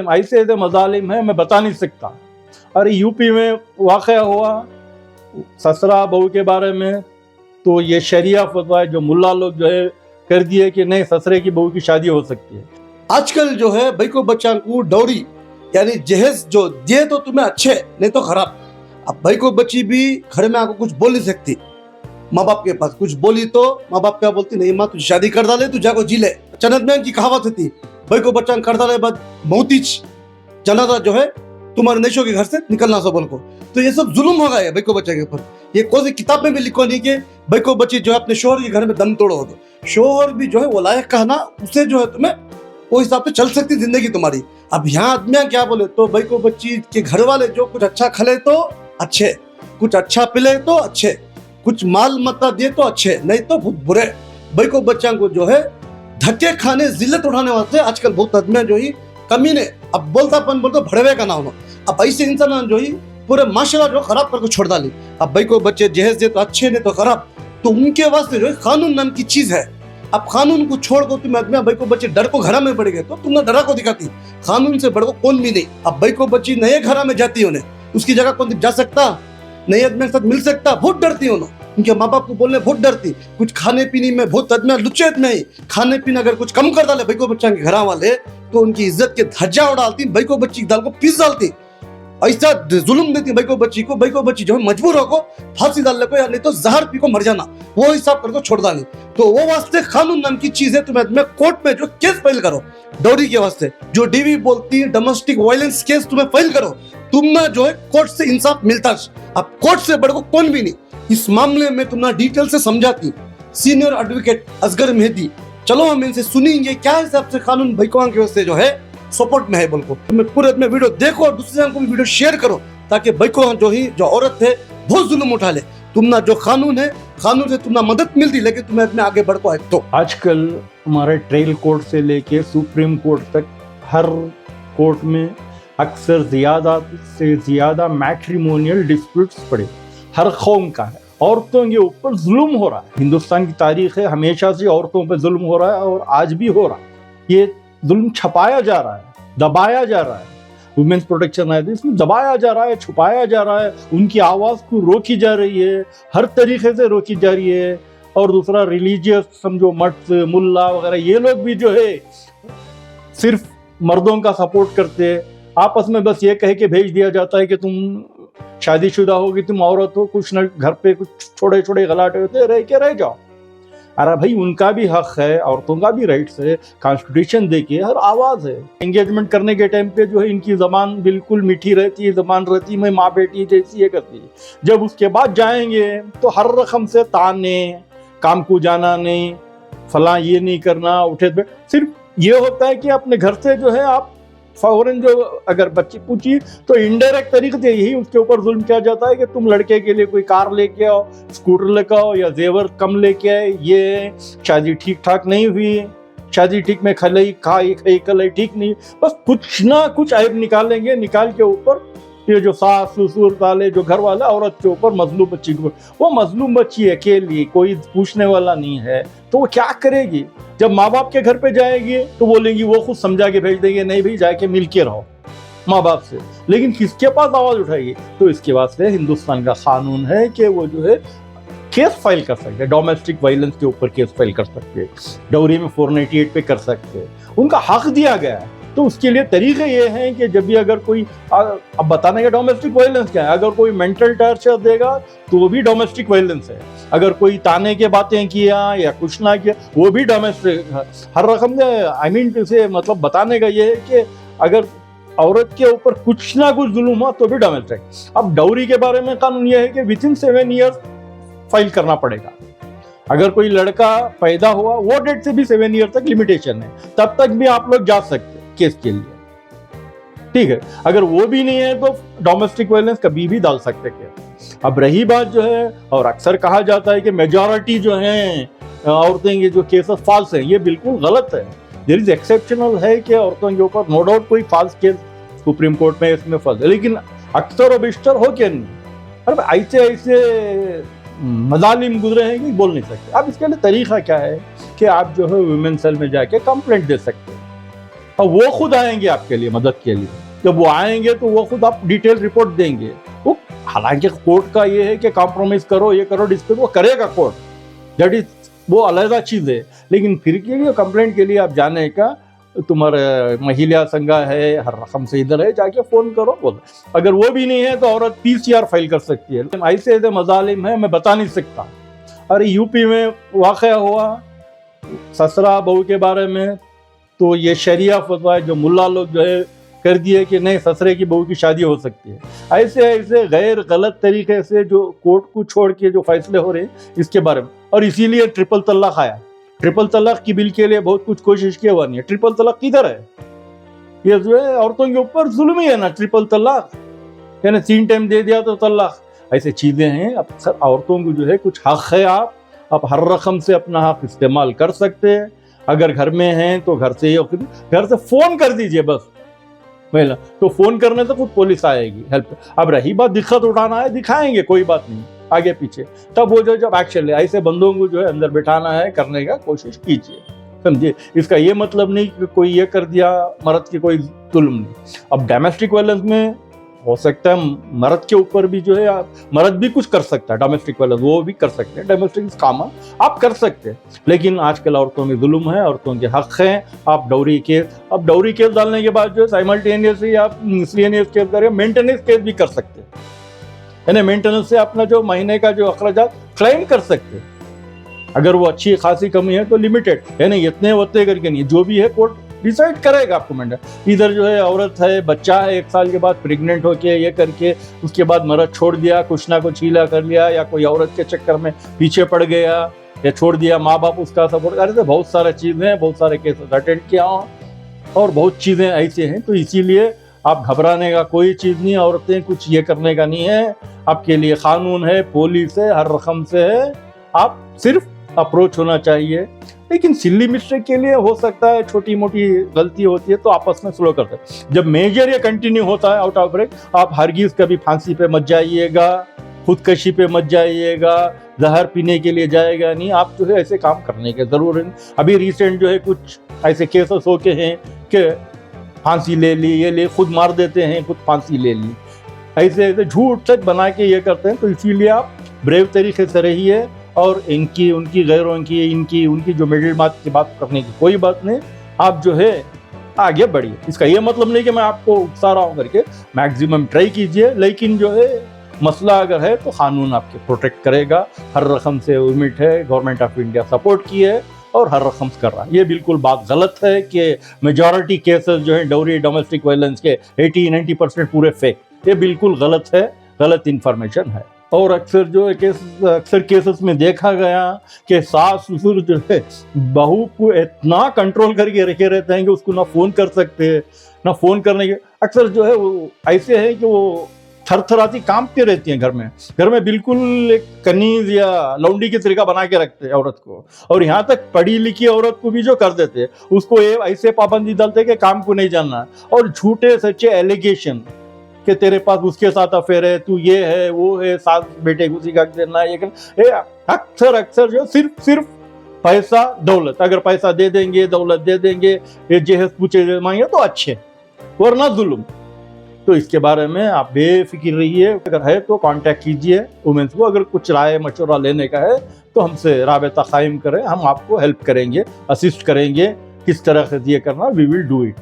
ऐसे ऐसे मजालिम है मैं बता नहीं सकता। अरे यूपी में वाक़या हुआ ससरा बहू के बारे में, तो ये शरिया फतवा है जो मुल्ला लोग जो है कर दिए कि नहीं ससरे की बहू की शादी हो सकती है। आजकल जो है भाईको बच्चा को डौरी यानी जहेज जो दिए तो तुम्हें अच्छे नहीं तो खराब। अब भाईको बच्ची भी घर में आकर कुछ बोल नहीं सकती, माँ बाप के पास कुछ बोली तो माँ बाप क्या बोलती, नहीं माँ तुझे शादी कर डाले तू जाको जी ले। चनदमैन की कहावत होती भाईको बच्चा कर डाले बाद मौतीच जनाजा जो है तुम्हारे नेशों के घर से निकलना सब को। तो ये सब जुल्म हो गया है भाईको बच्चे के ऊपर। ये कौन सी किताब में भी लिखो नहीं कि भाईको बच्ची जो है अपने शोहर के घर में दम तोड़ो। तो शोहर भी जो है वो लायक कहना उसे जो है तुम्हें वो हिसाब से चल सकती जिंदगी तुम्हारी। अब यहाँ आदमियां क्या बोले तो भाईको बच्ची के घर वाले जो कुछ अच्छा खले तो अच्छे, कुछ अच्छा पिले तो अच्छे, कुछ माल मत्ता दिए तो अच्छे, नहीं तो बहुत बुरे। भाईको बच्चा को जो है धक्के खाने जिल्लत उठाने वास्ते आजकल बहुत आदमियां जो ही कमीने अब बोलतापन बोलते भड़वे का नाम। अब ऐसे इंसान जो ही पूरे माशरा जो खराब करके छोड़ डाली। अब भाईको बच्चे जहेज दे तो अच्छे नहीं तो खराब, तो उनके वास्ते जो है कानून नाम की चीज है। अब कानून को छोड़ दो तुम आदमी भाई को बच्चे डर को घरा में पड़ गए तो तुमने डरा को दिखाती, कानून से बढ़ को कौन भी नहीं। अब भाई को बच्ची नए घरा में जाती उन्हें उसकी जगह कौन जा सकता, नए आदमी के साथ मिल सकता, बहुत डरती उन्होंने, उनके माँ बाप को बोलने बहुत डरती। कुछ खाने पीने में बहुत आदमी लुच्चे में ही खाने पीने अगर कुछ कम कर डाले भाई को बच्चा के घर वाले तो उनकी इज्जत के धज्जा उड़ालती, भाई को बच्ची की दाल को पीस डालती, ऐसा जुल्म देती भाई को बच्ची को। भाई को बच्ची जो है मजबूर हो को फांसी डालने को या नहीं तो जहर पी को मर जाना, वो हिसाब करके छोड़ डाली। तो वो वास्ते कानून नाम की चीज है। तुम्हें कोर्ट में जो केस फाइल करो डौरी के वास्ते, जो डीवी बोलती है डोमेस्टिक वायलेंस केस तुम्हें फाइल करो, तुमने जो है कोर्ट से इंसाफ मिलता। अब कोर्ट से बढ़ को कौन भी नहीं इस मामले में तुमने डिटेल से समझाती सीनियर एडवोकेट असगर मेहदी। चलो हम इनसे सुनेंगे क्या हिसाब से कानून भाईकों के वास्ते जो है सपोर्ट में है। बोल को तुम्हें पूरे में वीडियो देखो और दूसरे को भी वीडियो शेयर करो ताकि भाईको जो औरत है बहुत जुल्म उठा ले। तुमना जो कानून है कानून से तुमना मदद मिलती लेकिन तुम्हें अपने आगे बढ़ को है। तो आजकल हमारे ट्रायल कोर्ट से लेके सुप्रीम कोर्ट तक हर कोर्ट में अक्सर ज्यादा से ज्यादा मैट्रिमोनियल डिस्प्यूट्स पड़े, हर कौम का है। औरतों के ऊपर जुल्म हो रहा है। हिंदुस्तान की तारीख है हमेशा से औरतों पर जुल्म हो रहा है और आज भी हो रहा है। ये जुल्म छपाया जा रहा है, दबाया जा रहा है। वुमेन्स प्रोटेक्शन एक्ट इसमें दबाया जा रहा है, छुपाया जा रहा है, उनकी आवाज़ को रोकी जा रही है, हर तरीके से रोकी जा रही है। और दूसरा रिलीजियस समझो मठ मुल्ला वगैरह ये लोग भी जो है सिर्फ मर्दों का सपोर्ट करते हैं। आपस में बस ये कह के भेज दिया जाता है कि तुम शादीशुदा होगी, तुम औरत हो, कुछ न घर पे कुछ छोटे छोटे गलाटे होते रह के रह जाओ। अरे भाई उनका भी हक है, औरतों का भी राइट्स है, कॉन्स्टिट्यूशन देखिए हर आवाज़ है। एंगेजमेंट करने के टाइम पे जो है इनकी ज़बान बिल्कुल मीठी रहती है, ज़बान रहती है मैं माँ बेटी जैसी ये करती है। जब उसके बाद जाएंगे तो हर रकम से ताने, काम को जाना नहीं, फला ये नहीं करना, उठे सिर्फ ये होता है कि अपने घर से जो है आप फौरन जो अगर बच्ची पूछी तो इनडायरेक्ट तरीके से यही उसके ऊपर जुल्म किया जाता है कि तुम लड़के के लिए कोई कार लेके आओ, स्कूटर लेके आओ या जेवर कम लेके आए, ये शादी ठीक ठाक नहीं हुई, शादी ठीक में खलई खाई कलई ठीक नहीं, बस कुछ ना कुछ ऐब निकालेंगे। निकाल के ऊपर ये जो सास ससुर ताले जो घर वाला औरत के ऊपर मजलूम बच्ची को, वो मजलूम बच्ची अकेली कोई पूछने वाला नहीं है तो वो क्या करेगी। जब माँ बाप के घर पे जाएगी तो बोलेंगी, वो खुद समझा के भेज देंगे नहीं भाई जाके मिल के रहो माँ बाप से, लेकिन किसके पास आवाज उठाएगी। तो इसके वास्ते हिंदुस्तान का कानून है कि वो जो है केस फाइल कर सकते हैं, डोमेस्टिक वायलेंस के ऊपर केस फाइल कर सकते हैं, डौरी में 498 पे कर सकते हैं, उनका हक दिया गया है। तो उसके लिए तरीके ये हैं कि जब भी अगर कोई अब बताने का डोमेस्टिक वायलेंस क्या है, अगर कोई मेंटल टॉर्चर देगा तो वो भी डोमेस्टिक वायलेंस है, अगर कोई ताने के बातें किया या कुछ ना किया वो भी डोमेस्टिक हर रकम से आई मीन से मतलब बताने का ये है कि अगर औरत के ऊपर कुछ ना कुछ जुल्म हुआ तो भी डोमेस्टिक। अब डौरी के बारे में कानून यह है कि विद इन 7 ईयर्स फाइल करना पड़ेगा। अगर कोई लड़का पैदा हुआ वो डेट से भी 7 ईयर तक लिमिटेशन है, तब तक भी आप लोग जा सकते केस के लिए, ठीक है। अगर वो भी नहीं है तो डोमेस्टिक वायलेंस कभी भी डाल सकते केस। अब रही बात जो है, और अक्सर कहा जाता है कि मेजॉरिटी जो है औरतें ये जो केसेस फॉल्स हैं, ये बिल्कुल गलत है। देयर इज एक्सेप्शनल है कि औरतों के ऊपर नो डाउट कोई फॉल्स केस सुप्रीम कोर्ट में इसमें फॉल्स है, लेकिन अक्सर और बेशतर हो क्या नहीं। अरे ऐसे ऐसे मजालिम गुजरे हैं कि बोल नहीं सकते। अब इसके लिए तरीका क्या है कि आप जो है वुमेन सेल में जाके कंप्लेंट दे सकते हैं। और वो खुद आएंगे आपके लिए मदद के लिए। जब वो आएंगे तो वो खुद आप डिटेल रिपोर्ट देंगे। वो हालांकि कोर्ट का ये है कि कॉम्प्रोमाइज करो, ये करो, डिस्प्यूट वो करेगा कोर्ट, दैट इज वो अलग चीज़ है। लेकिन फिर के लिए कंप्लेंट के लिए आप जाने का, तुम्हारे महिला संघ है, हर रकम से इधर है, जाके फ़ोन करो बोल। अगर वो भी नहीं है तो औरत PCR फाइल कर सकती है। ऐसे ऐसे मजालिम है, मैं बता नहीं सकता। अरे यूपी में वाक़या हुआ ससरा बहू के बारे में, तो ये शरिया फतवा है जो मुल्ला लोग जो है कर दिए कि नहीं ससरे की बहू की शादी हो सकती है। ऐसे ऐसे गैर गलत तरीके से जो कोर्ट को छोड़ के जो फैसले हो रहे हैं इसके बारे में, और इसीलिए ट्रिपल तलाक आया। ट्रिपल तलाक की बिल के लिए बहुत कुछ कोशिश किया हुआ नहीं है। ट्रिपल तलाक किधर है? ये जो है औरतों के ऊपर जुल्म ही है ना ट्रिपल तलाक, यानी 3 टाइम दे दिया तो तलाक। ऐसे चीज़ें हैं। अब सर औरतों को जो है कुछ हक़ है, आप हर रकम से अपना हक़ इस्तेमाल कर सकते हैं। अगर घर में हैं तो घर से फ़ोन कर दीजिए बस महिला, तो फ़ोन करने से खुद पुलिस आएगी हेल्प। अब रही बात दिक्कत उठाना है, दिखाएंगे, कोई बात नहीं, आगे पीछे, तब वो जो जब एक्शन ले, ऐसे बंदों को जो है अंदर बिठाना है, करने का कोशिश कीजिए, समझिए। इसका ये मतलब नहीं कि कोई ये कर दिया मर्द की कोई जुल्म नहीं। अब डोमेस्टिक वायलेंस में हो सकता है मर्द के ऊपर भी जो है मर्द भी कुछ कर सकता है, डोमेस्टिक वायलेंस वो भी कर सकते हैं, डोमेस्टिक काम आप कर सकते हैं। लेकिन आजकल औरतों में जुल्म है, औरतों के हक हैं। आप डौरी केस डालने के बाद जो है साइमल्टेनियसली आप मिसलेनियस केस करें, मेंटेनेंस केस भी कर सकते हैं, यानी मेंटेनेंस से अपना जो महीने का जो अखराजात क्लेम कर सकते हैं। अगर वो अच्छी खासी कमी है तो लिमिटेड, यानी इतने वत्ते करके नहीं, जो भी है कोर्ट डिसाइड करेगा आपको। मैंने इधर जो है औरत है, बच्चा है, 1 साल के बाद प्रेग्नेंट होके ये करके उसके बाद मर्द छोड़ दिया, कुछ ना कुछ हीला कर लिया, या कोई औरत के चक्कर में पीछे पड़ गया या छोड़ दिया, माँ बाप उसका सपोर्ट कर रहे थे, बहुत सारे चीज़ें हैं, बहुत सारे केसेस अटेंड किया और बहुत चीज़ें ऐसे हैं। तो इसीलिए आप घबराने का कोई चीज़ नहीं, औरतें कुछ ये करने का नहीं है। आपके लिए कानून है, पुलिस है, हर रकम से है, आप सिर्फ अप्रोच होना चाहिए। लेकिन सिल्ली मिस्टेक के लिए हो सकता है, छोटी मोटी गलती होती है तो आपस में स्लो करते हैं। जब मेजर ये कंटिन्यू होता है आउट ऑफ ब्रेक, आप हरगिज कभी फांसी पे मत जाइएगा, खुदकशी पे मत जाइएगा, जहर पीने के लिए जाएगा नहीं। आप जो है ऐसे काम करने के ज़रूर है। अभी रिसेंट जो है कुछ ऐसे केसेस होके हैं कि फांसी ले ली, ये ले, खुद मार देते हैं, खुद फांसी ले ली, ऐसे ऐसे झूठ सच बना के ये करते हैं। तो इसीलिए आप ब्रेव तरीके से रहिए, और इनकी उनकी गैरों की इनकी उनकी जो मिडिल मार्क की बात करने की कोई बात नहीं। आप जो है आगे बढ़िए। इसका ये मतलब नहीं कि मैं आपको उकसा रहा हूँ करके, मैक्सिमम ट्राई कीजिए। लेकिन जो है मसला अगर है तो कानून आपके प्रोटेक्ट करेगा। हर रकम से उम्मीद है, गवर्नमेंट ऑफ इंडिया सपोर्ट की है और हर रकम से कर रहा है। ये बिल्कुल बात गलत है कि मेजॉरिटी केसेस जो है डोरी डोमेस्टिक वायलेंस के 80-90% पूरे फेक, ये बिल्कुल गलत है, गलत इन्फॉर्मेशन है। और अक्सर केसेस में देखा गया कि सास ससुर जो है बहू को इतना कंट्रोल करके रखे रहते हैं कि उसको ना फ़ोन कर सकते, ना फ़ोन करने के। अक्सर जो है वो ऐसे है कि वो थरथराती कांपती रहती हैं घर में बिल्कुल एक कनीज या लौंडी की तरीका बना के रखते हैं औरत को। और यहाँ तक पढ़ी लिखी औरत को भी जो कर देते हैं, उसको ये ऐसे पाबंदी डालते हैं कि काम को नहीं जानना, और झूठे सच्चे एलिगेशन कि तेरे पास उसके साथ अफेयर है, तू ये है वो है, सास बेटे को सिखा देना, ये अक्सर जो सिर्फ पैसा दौलत, अगर पैसा दे देंगे, दौलत दे देंगे, ये जहेज पूछे मांगे तो अच्छे, वरना जुल्म। तो इसके बारे में आप बेफिक्र रहिए। अगर है तो कांटेक्ट कीजिए वुमेन्स को। अगर कुछ राय मशवरा लेने का है तो हमसे राबता कायम करें, हम आपको हेल्प करेंगे, असिस्ट करेंगे किस तरह से ये करना, वी विल डू इट।